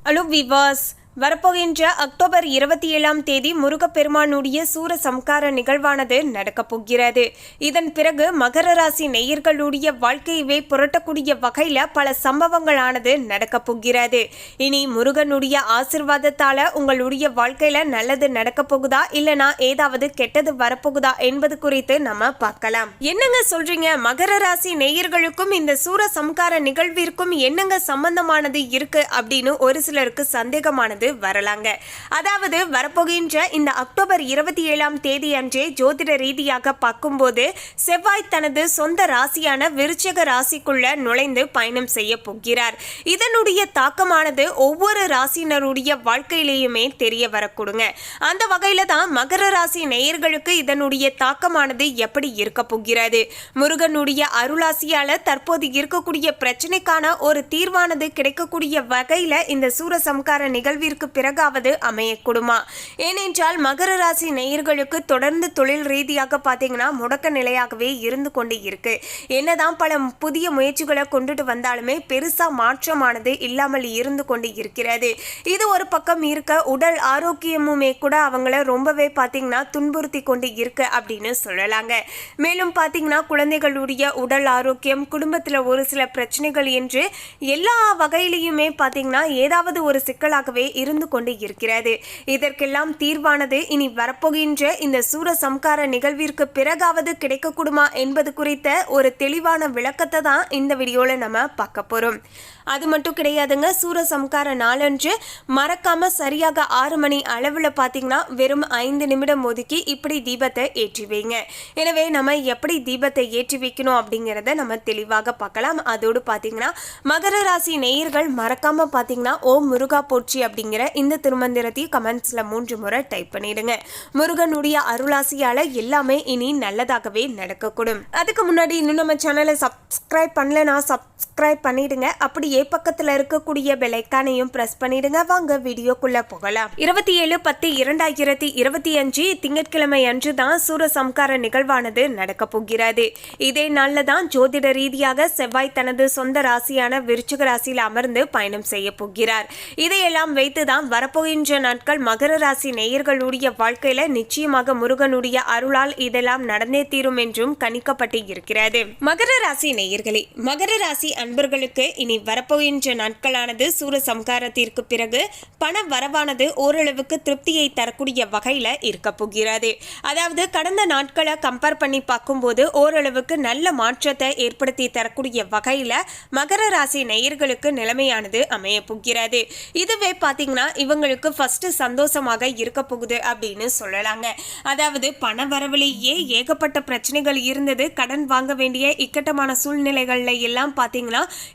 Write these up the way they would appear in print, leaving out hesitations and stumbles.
Hello viewers, வரப்போகின்ற October 27ஆம் தேதி முருகப்பெருமானுடைய சூர சம்கார நிகழ்வானது நடக்கப் போகிறது. இதன் பிறகு மகர ராசி நேயர்களுடைய வாழ்க்கையவே புரட்டக்கூடிய வகையில் பல சம்பவங்களானது நடக்கப் போகிறது. இனி முருகனுடைய ஆசிர்வாதத்தால உங்களுடைய வாழ்க்கையில நல்லது நடக்க போகுதா இல்லனா ஏதாவது கெட்டது வரப்போகுதா என்பது குறித்து நம்ம பார்க்கலாம். என்னங்க சொல்றீங்க, மகர ராசி நேயர்களுக்கும் இந்த சூர சம்கார நிகழ்விற்கும் என்னங்க சம்பந்தமானது இருக்கு அப்படின்னு ஒரு சிலருக்கு சந்தேகமானது வரலாங்க. அதாவது வரப்போகின்ற இந்த அக்டோபர் 27ஆம் தேதி அன்றே ஜோதிட ரீதியாக பார்க்கும்போது செவ்வாய் தனது சொந்த ராசியான விருச்சிக ராசிக்குள்ள நுழைந்து பயணம் செய்ய போகிறார். இதனுடைய தாக்கமானது ஒவ்வொரு ராசியினருடைய வாழ்க்கையிலேயுமே தெரிய வரக்கூடுங்க. அந்த வகையில தான் மகர ராசி நேயர்களுக்கு இதனுடைய தாக்கமானது எப்படி இருக்க போகிறது, முருகனுடைய அருளாசியால தற்போது இருக்கக்கூடிய பிரச்சனைக்கான ஒரு தீர்வானது கிடைக்கக்கூடிய வகையில இந்த சூரசம்கார நிகழ்விற்கு பிறகாவது அமையக்கூடுமா? ஏனென்றால் மகர ராசி நேயர்களுக்கு தொடர்ந்து தொழில் ரீதியாக பார்த்தீங்கன்னா முடக்க நிலையாகவே இருந்து கொண்டு இருக்கு. என்னதான் பல புதிய முயற்சிகளை கொண்டுட்டு வந்தாலுமே பெருசா மாற்றமானது இல்லாமல் இருந்து கொண்டு இருக்கிறது. இது ஒரு பக்கம் இருக்க உடல் ஆரோக்கியமுமே கூட அவங்கள ரொம்பவே பார்த்தீங்கன்னா துன்புறுத்தி கொண்டு இருக்கு அப்படின்னு சொல்லலாங்க. மேலும் பார்த்தீங்கன்னா குழந்தைகளுடைய உடல் ஆரோக்கியம், குடும்பத்தில் ஒரு சில பிரச்சனைகள் என்று எல்லா வகையிலையுமே பார்த்தீங்கன்னா ஏதாவது ஒரு சிக்கலாகவே இருந்து கொண்டு இருக்கிறது. இதற்கெல்லாம் தீர்வானது இனி வரப்போகின்ற இந்த சூர சம்கார நிகழ்விற்கு பிறகாவது கிடைக்கக்கூடுமா என்பது குறித்த ஒரு தெளிவான விளக்கத்தை தான் இந்த வீடியோல நம்ம பார்க்க போறோம். அது மட்டும் கிடையாதுங்க, சூர சம்கார நாளன்று மறக்காம சரியாக 6 மணி அளவில் பார்த்தீங்கன்னா வெறும் 5 நிமிடம் ஒதுக்கி இப்படி தீபத்தை ஏற்றி வைங்க. எனவே நம்ம எப்படி தீபத்தை ஏற்றி வைக்கணும் அப்படிங்கிறத நம்ம தெளிவாக பார்க்கலாம். அதோடு பார்த்தீங்கன்னா மகர ராசி நேயர்கள் மறக்காம பார்த்தீங்கன்னா ஓம் முருகா போற்றி அப்படிங்கிற இந்த திருமந்திரத்தையும் கமெண்ட்ஸ்ல 3 முறை டைப் பண்ணிடுங்க. முருகனுடைய அருளாசியால எல்லாமே இனி நல்லதாகவே நடக்கக்கூடும். அதுக்கு முன்னாடி இன்னும் நம்ம சேனலை சப்ஸ்கிரைப் பண்ணலனா சப்ஸ்கிரைப் பண்ணிடுங்க. அப்படியே பக்கத்துல இருக்கக்கூடிய பெல் ஐகானையும் பிரஸ் பண்ணிடுங்க. வாங்க வீடியோக்குள்ள போகலாம். 27/10/2025 திங்கட்கிழமை அன்று தான் சூரசம்கார நிகழ்வானது நடக்க போகிறது. இதே நாள்ல தான் ஜோதிட ரீதியாக செவ்வாய் தனது சொந்த ராசியான விருச்சிக ராசியில் அமர்ந்து பயணம் செய்ய போகிறார். இதையெல்லாம் வைத்துதான் வரப்போகின்ற நாட்கள் மகர ராசி நேயர்களுடைய வாழ்க்கையில நிச்சயமாக முருகனுடைய அருளால் இதெல்லாம் நடந்தே தீரும் என்றும் கணிக்கப்பட்டு இருக்கிறது. மகர ராசி நேயர்களே, மகர ராசி அன்பர்களுக்கு இனி வரப்போகின்ற நாட்களானது சூர சம்காரத்திற்கு பிறகு பண வரவானது ஓரளவுக்கு திருப்தியை தரக்கூடிய வகையில இருக்க போகிறது. அதாவது கடந்த நாட்களை கம்பேர் பண்ணி பார்க்கும்போது ஓரளவுக்கு நல்ல மாற்றத்தை ஏற்படுத்தி தரக்கூடிய வகையில மகர ராசி நேயர்களுக்கு நிலைமையானது அமைய போகிறது. இதுவே பாத்தீங்கன்னா இவங்களுக்கு ஃபர்ஸ்ட் சந்தோஷமாக இருக்க போகுது அப்படின்னு சொல்லலாங்க. அதாவது பண வரவிலேயே ஏகப்பட்ட பிரச்சனைகள் இருந்தது, கடன் வாங்க வேண்டிய இக்கட்டமான சூழ்நிலைகள்ல எல்லாம் பாத்தீங்கன்னா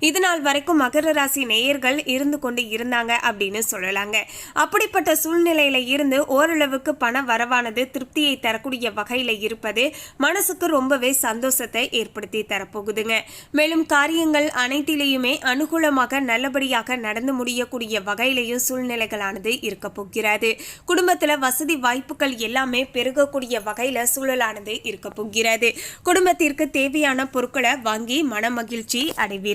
இது நாள் வரைக்கும் மகர ராசி நேயர்கள் இருந்து கொண்டு இருந்தாங்க அப்படின்னு சொல்லலாங்க. அப்படிப்பட்ட சூழ்நிலையில இருந்து ஓரளவுக்கு பண வரவானது திருப்தியை தரக்கூடிய வகையில இருப்பது மனசுக்கு ரொம்பவே சந்தோஷத்தை ஏற்படுத்தி தரப்போகுதுங்க. மேலும் காரியங்கள் அனைத்திலேயுமே அனுகூலமாக நல்லபடியாக நடந்து முடியக்கூடிய வகையிலையும் சூழ்நிலைகளானது இருக்க போகிறது. குடும்பத்துல வசதி வாய்ப்புகள் எல்லாமே பெருகக்கூடிய வகையில சூழலானது இருக்க போகிறது. குடும்பத்திற்கு தேவையான பொருட்களை வாங்கி மன மகிழ்ச்சி அடைவீர்கள்.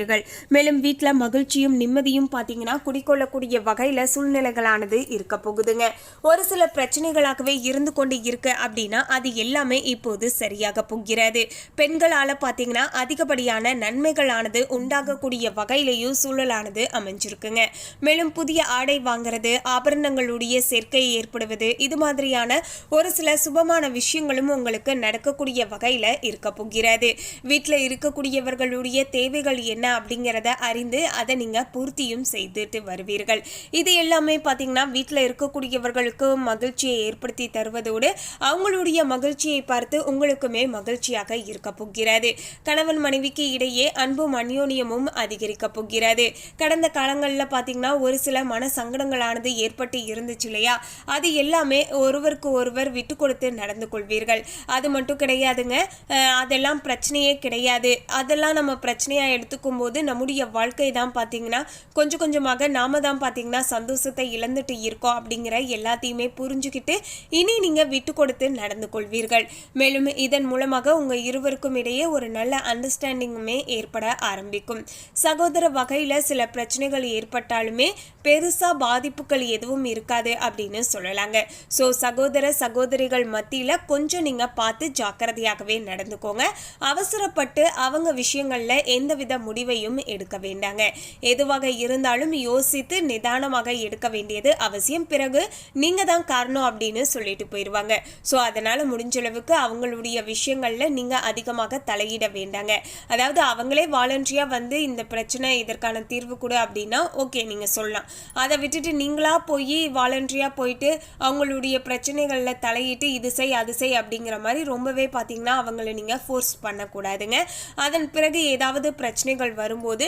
மேலும் வீட்டுல மகிழ்ச்சியும் நிம்மதியும் பாத்தீங்கன்னா குடிக்கொள்ளக்கூடிய வகையில சூழ்நிலைகளானது இருக்க போகுதுங்க. ஒரு சில பிரச்சனைகளாகவே இருந்து கொண்டு இருக்கு அப்படின்னா அது எல்லாமே இப்போது சரியாக போகிறது. பெண்களால பாத்தீங்கன்னா அதிகப்படியான நன்மைகளானது உண்டாகக்கூடிய வகையிலையும் சூழலானது அமைஞ்சிருக்குங்க. மேலும் புதிய ஆடை வாங்குறது, ஆபரணங்களுடைய சேர்க்கை ஏற்படுவது, இது மாதிரியான ஒரு சில சுபமான விஷயங்களும் உங்களுக்கு நடக்கக்கூடிய வகையில இருக்க போகிறது. வீட்டுல இருக்கக்கூடியவர்களுடைய தேவைகள் என்ன அப்படிங்கிறத அறிந்து அதை நீங்க பூர்த்தியும் செய்துட்டு வருவீர்கள். இது எல்லாமே பாத்தீங்கன்னா வீட்டுல இருக்கக்கூடியவர்களுக்கு மகிழ்ச்சியை ஏற்படுத்தி தருவதோடு அவங்களுடைய மகிழ்ச்சியை பார்த்து உங்களுக்குமே மகிழ்ச்சியாக இருக்க போகிறது. கணவன் மனைவிக்கு இடையே அன்பும் அந்யோன்யமும் அதிகரிக்க போகிறது. கடந்த காலங்களில் பாத்தீங்கன்னா ஒரு சில மன சங்கடங்களானது ஏற்பட்டு இருந்துச்சு இல்லையா, அது எல்லாமே ஒருவருக்கு ஒருவர் விட்டு கொடுத்து நடந்து கொள்வீர்கள். அது மட்டும் கிடையாதுங்க, அதெல்லாம் பிரச்சனையே கிடையாது. அதெல்லாம் நம்ம பிரச்சனையா எடுத்துக்கும் போது நம்முடைய வாழ்க்கை தான் பார்த்தீங்கன்னா கொஞ்சம் கொஞ்சமாக நாம தான் பார்த்தீங்கன்னா சந்தோஷத்தை இழந்துட்டு இருக்கோம் அப்படிங்கிற எல்லாத்தையுமே புரிஞ்சுக்கிட்டு இனி நீங்கள் விட்டு கொடுத்து நடந்து கொள்வீர்கள். மேலும் இதன் மூலமாக உங்கள் இருவருக்கும் இடையே ஒரு நல்ல அண்டர்ஸ்டாண்டிங்குமே ஏற்பட ஆரம்பிக்கும். சகோதர வகையில் சில பிரச்சனைகள் ஏற்பட்டாலுமே பெருசாக பாதிப்புகள் எதுவும் இருக்காது அப்படின்னு சொல்லலாங்க. ஸோ சகோதரிகள் மத்தியில் கொஞ்சம் நீங்கள் பார்த்து ஜாக்கிரதையாகவே நடந்துக்கோங்க. அவசரப்பட்டு அவங்க விஷயங்களில் எந்தவித முடிவையும் எடுக்க வேண்டாங்க. எதுவாக இருந்தாலும் யோசித்து நிதானமாக எடுக்க வேண்டியது அவசியம். பிறகு நீங்கள் தான் காரணம் அப்படின்னு சொல்லிட்டு போயிடுவாங்க. ஸோ அதனால் முடிஞ்சளவுக்கு அவங்களுடைய விஷயங்களில் நீங்கள் அதிகமாக தலையிட வேண்டாங்க. அதாவது அவங்களே வாலண்டரியாக வந்து இந்த பிரச்சனை இதற்கான தீர்வு கொடு அப்படின்னா ஓகே நீங்கள் சொல்லலாம். அதை விட்டுட்டு நீங்களா போய் வாலண்டரியாக போயிட்டு அவங்களுடைய பிரச்சனைகளில் தலையிட்டு இது செய் அது செய் அப்படிங்கிற மாதிரி ரொம்பவே பார்த்தீங்கன்னா அவங்கள நீங்கள் ஃபோர்ஸ் பண்ணக்கூடாதுங்க. அதன் பிறகு ஏதாவது பிரச்சனைகள் வரும்போது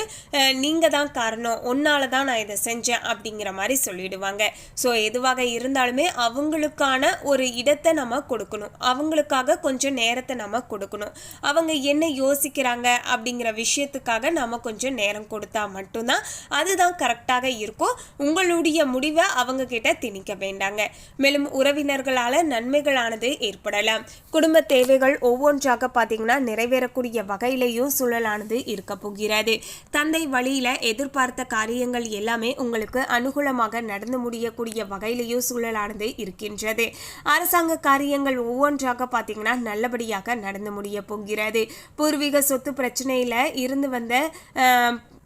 நீங்கள் தான் காரணம், உன்னால தான் நான் இதை செஞ்சேன் அப்படிங்கிற மாதிரி சொல்லிடுவாங்க. ஸோ எதுவாக இருந்தாலுமே அவங்களுக்கான ஒரு இடத்தை நம்ம கொடுக்கணும். அவங்களுக்காக கொஞ்சம் நேரத்தை நம்ம கொடுக்கணும். அவங்க என்ன யோசிக்கிறாங்க அப்படிங்கிற விஷயத்துக்காக நம்ம கொஞ்சம் நேரம் கொடுத்தா மட்டும்தான் அதுதான் கரெக்டாக இருக்கும். உங்களுடைய முடிவை அவங்க கிட்ட திணிக்க வேண்டாங்க. மேலும் உறவினர்களால் நன்மைகளானது ஏற்படலாம். குடும்ப தேவைகள் ஒவ்வொன்றாக பார்த்தீங்கன்னா நிறைவேறக்கூடிய வகையிலேயும் சூழலானது இருக்க போகிறது. தந்தை வழியில எதிர்பார்த்த காரியங்கள் எல்லாமே உங்களுக்கு அனுகூலமாக நடந்து முடியக்கூடிய வகையிலேயும் சூழலானது இருக்கின்றது. அரசாங்க காரியங்கள் ஒவ்வொன்றாக பார்த்தீங்கன்னா நல்லபடியாக நடந்து முடிய போகிறது. பூர்வீக சொத்து பிரச்சனையில இருந்து வந்த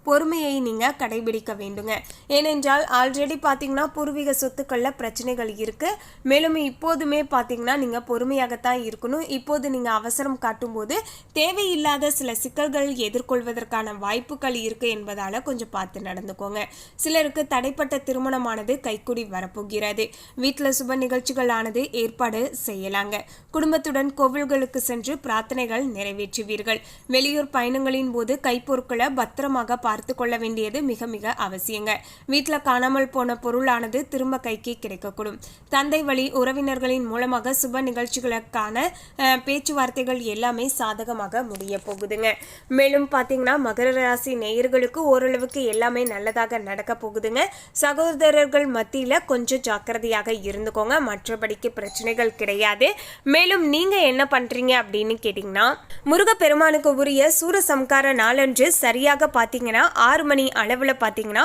பொறுமையை நீங்கள் கடைபிடிக்க வேண்டுங்க. ஏனென்றால் ஆல்ரெடி பார்த்தீங்கன்னா பூர்வீக சொத்துக்களில் பிரச்சனைகள் இருக்குது. மேலும் இப்போதுமே பார்த்தீங்கன்னா நீங்கள் பொறுமையாகத்தான் இருக்கணும். இப்போது நீங்கள் அவசரம் காட்டும்போது தேவையில்லாத சில சிக்கல்கள் எதிர்கொள்வதற்கான வாய்ப்புகள் இருக்குது என்பதால் கொஞ்சம் பார்த்து நடந்துக்கோங்க. சிலருக்கு தடைப்பட்ட திருமணமானது கைக்கூடி வரப்போகிறது. வீட்டில் சுப நிகழ்ச்சிகளானது ஏற்பாடு செய்யலாங்க. குடும்பத்துடன் கோவில்களுக்கு சென்று பிரார்த்தனைகள் நிறைவேற்றுவீர்கள். வெளியூர் பயணங்களின் போது கைப்பொருட்களை பத்திரமாக பார்த்து கொள்ள வேண்டியது மிக மிக அவசியங்க. வீட்டில் காணாமல் போன பொருளானது திரும்ப கைக்கு கிடைக்கக்கூடும். தந்தை வழி உறவினர்களின் மூலமாக சுப நிகழ்ச்சிகளுக்கான பேச்சுவார்த்தைகள் எல்லாமே சாதகமாக முடிய போகுதுங்க. மேலும் பார்த்தீங்கன்னா மகர ராசி நேயர்களுக்கு ஓரளவுக்கு எல்லாமே நல்லதாக நடக்க போகுதுங்க. சகோதரர்கள் மத்தியில் கொஞ்சம் ஜாக்கிரதையாக இருந்துக்கோங்க. மற்றபடிக்கு பிரச்சனைகள் கிடையாது. மேலும் நீங்க என்ன பண்றீங்க அப்படின்னு கேட்டீங்கன்னா முருகப்பெருமானுக்கு உரிய சூரசம்கார நாளன்று சரியாக பார்த்தீங்கன்னா 6 மணி அளவில் பார்த்தீங்கன்னா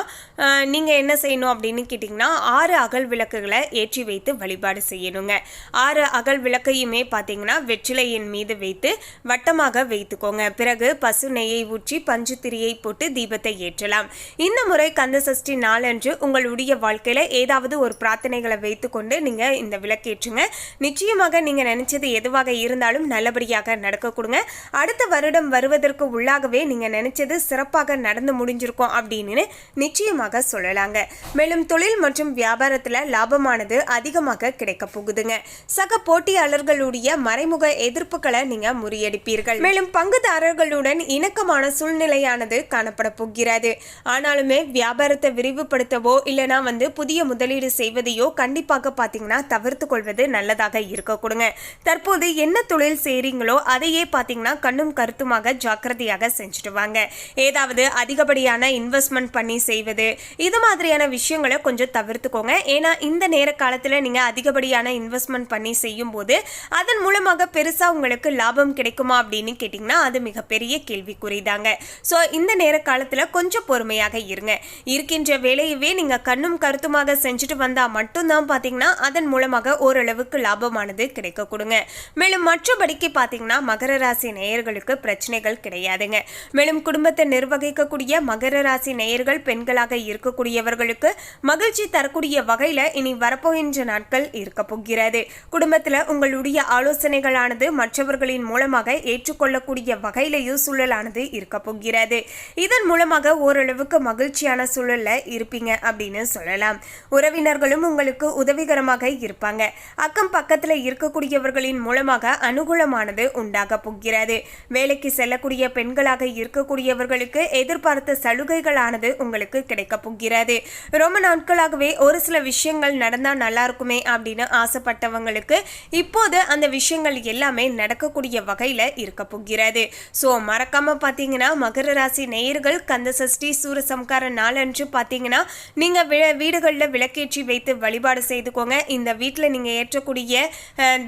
நீங்கள் என்ன செய்யணும் அப்படின்னு கேட்டிங்கன்னா 6 அகல் விளக்குகளை ஏற்றி வைத்து வழிபாடு செய்யணுங்க. 6 அகல் விளக்கையுமே பார்த்தீங்கன்னா வெற்றிலையின் மீது வைத்து வட்டமாக வைத்துக்கோங்க. பிறகு பசு நெய்யை ஊற்றி பஞ்சு திரியை போட்டு தீபத்தை ஏற்றலாம். இந்த முறை கந்த சஷ்டி நாளன்று உங்களுடைய வாழ்க்கையில் ஏதாவது ஒரு பிரார்த்தனைகளை வைத்துக்கொண்டு நீங்கள் இந்த விளக்கேற்றுங்க. நிச்சயமாக நீங்கள் நினைச்சது எதுவாக இருந்தாலும் நல்லபடியாக நடக்க கொடுங்க. அடுத்த வருடம் வருவதற்கு உள்ளாகவே நீங்கள் நினைச்சது சிறப்பாக நடந்து முடிஞ்சிருக்கும் அப்படின்னு நிச்சயமாக சொல்லலாங்க. மேலும் தொழில் மற்றும் வியாபாரத்தில் லாபமானது அதிகமாக கிடைக்க போகுதுங்க. சக போட்டியாளர்களுடைய மறைமுக எதிர்ப்புகளை நீங்க முறியடிப்பீர்கள். மேலும் பங்குதாரர்களுடன் இணக்கமான சூழ்நிலையானது காணப்பட போகிறது. ஆனாலுமே வியாபாரத்தை விரிவுபடுத்தவோ இல்லைனா புதிய முதலீடு செய்வதையோ கண்டிப்பாக பார்த்தீங்கன்னா தவிர்த்து கொள்வது நல்லதாக இருக்க கொடுங்க. தற்போது என்ன தொழில் செய்றீங்களோ அதையே பார்த்தீங்கன்னா கண்ணும் கருத்துமாக ஜாக்கிரதையாக செஞ்சுட்டு வாங்க. ஏதாவது அதிகப்படியான இன்வெஸ்ட்மெண்ட் பண்ணி செய்வது இது மாதிரியான விஷயங்களை கொஞ்சம் தவிர்த்துக்கோங்க. ஏன்னா இந்த நேர காலத்தில் நீங்கள் அதிகப்படியான இன்வெஸ்ட்மெண்ட் பண்ணி செய்யும் போது அதன் மூலமாக பெருசாக உங்களுக்கு லாபம் கிடைக்குமா அப்படின்னு கேட்டிங்கன்னா அது மிகப்பெரிய கேள்விக்குறிதாங்க. ஸோ இந்த நேர காலத்தில் கொஞ்சம் பொறுமையாக இருங்க. இருக்கின்ற வேலையவே நீங்கள் கண்ணும் கருத்துமாக செஞ்சுட்டு வந்தால் மட்டும்தான் பார்த்தீங்கன்னா அதன் மூலமாக ஓரளவுக்கு லாபமானது கிடைக்க கொடுங்க. மேலும் மற்றபடிக்கு பார்த்தீங்கன்னா மகர ராசி நேயர்களுக்கு பிரச்சனைகள் கிடையாதுங்க. மேலும் குடும்பத்தை நிர்வகிக்கக்கூடிய மகர ராசி நேயர்கள் பெண்களாக இருக்கக்கூடியவர்களுக்கு மகிழ்ச்சி தரக்கூடிய வகையில் இனி வரப்போகின்ற நாட்கள் இருக்க போகிறது. குடும்பத்தில் உங்களுடைய ஆலோசனைகளானது மற்றவர்களின் மூலமாக ஏற்றுக்கொள்ளக்கூடிய வகையிலேயும் சூழலானது இருக்க போகிறது. இதன் மூலமாக ஓரளவுக்கு மகிழ்ச்சியான சூழல்ல இருப்பீங்க அப்படின்னு சொல்லலாம். உறவினர்களும் உங்களுக்கு உதவிகரமாக இருப்பாங்க. அக்கம் பக்கத்தில் இருக்கக்கூடியவர்களின் மூலமாக அனுகூலமானது உண்டாக போகிறது. வேலைக்கு செல்லக்கூடிய பெண்களாக இருக்கக்கூடியவர்களுக்கு எதிர்பார்த்த எதிர்பார்த்த சலுகைகளானது உங்களுக்கு கிடைக்க போகிறது. ரொம்ப நாட்களாகவே ஒரு சில விஷயங்கள் நடந்தால் நல்லா இருக்குமே அப்படின்னு ஆசைப்பட்டவங்களுக்கு இப்போது அந்த விஷயங்கள் எல்லாமே நடக்கக்கூடிய வகையில் இருக்க போகிறது. ஸோ மறக்காம பார்த்தீங்கன்னா மகர ராசி நேயர்கள் கந்த சஷ்டி சூரசம்கார நாளன்று பார்த்தீங்கன்னா நீங்கள் வீடுகளில் விளக்கேற்றி வைத்து வழிபாடு செய்துக்கோங்க. இந்த வீட்டில் நீங்கள் ஏற்றக்கூடிய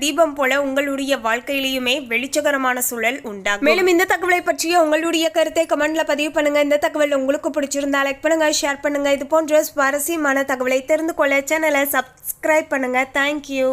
தீபம் போல உங்களுடைய வாழ்க்கையிலையுமே வெளிச்சகரமான சூழல் உண்டாகும். மேலும் இந்த தகவலை பற்றிய உங்களுடைய கருத்தை கமெண்ட்ல பதிவு பண்ணுங்க. இந்த தகவல் உங்களுக்கு பிடிச்சிருந்தா லைக் பண்ணுங்க, ஷேர் பண்ணுங்க. இது போன்ற சுவாரஸ்யமான தகவலை தெரிந்து கொள்ள சேனலை சப்ஸ்கிரைப் பண்ணுங்க. தேங்க்யூ.